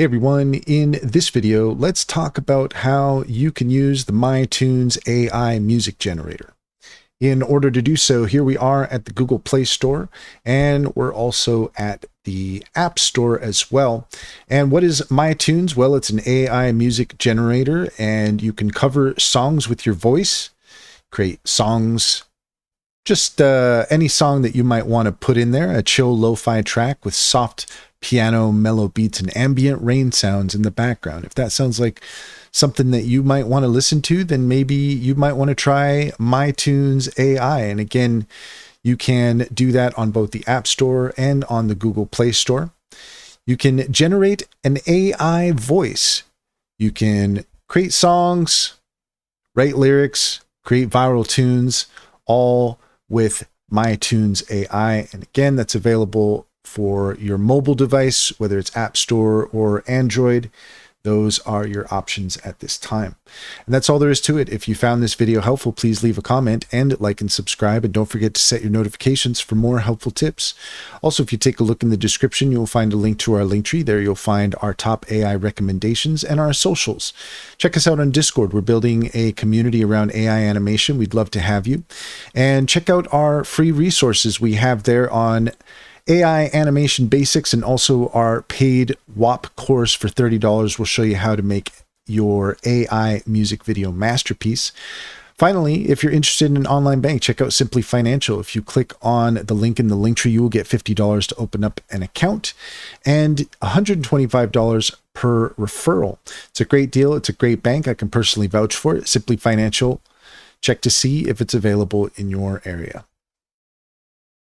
Hey everyone, in this video, let's talk about how you can use the MyTunes AI music generator. In order to do so, here we are at the Google Play Store, and we're also at the App Store as well. And what is MyTunes? Well, it's an AI music generator, and you can cover songs with your voice, create songs, just any song that you might want to put in there, a chill lo-fi track with soft piano, mellow beats, and ambient rain sounds in the background. If that sounds like something that you might want to listen to, then maybe you might want to try MyTunes AI. And again, you can do that on both the App Store and on the Google Play Store. You can generate an AI voice. You can create songs, write lyrics, create viral tunes, all with MyTunes AI. And again, that's available for your mobile device, whether it's App Store or Android. Those are your options at this time. And that's all there is to it. If you found this video helpful, please leave a comment and like and subscribe. And don't forget to set your notifications for more helpful tips. Also, if you take a look in the description, you'll find a link to our link tree. There you'll find our top AI recommendations and our socials. Check us out on Discord. We're building a community around AI animation. We'd love to have you. And check out our free resources we have there on AI animation basics, and also our paid WAP course for $30 will show you how to make your AI music video masterpiece. Finally, if you're interested in an online bank, check out Simply Financial. If you click on the link in the link tree, you will get $50 to open up an account and $125 per referral. It's a great deal. It's a great bank. I can personally vouch for it. Simply Financial. Check to see if it's available in your area.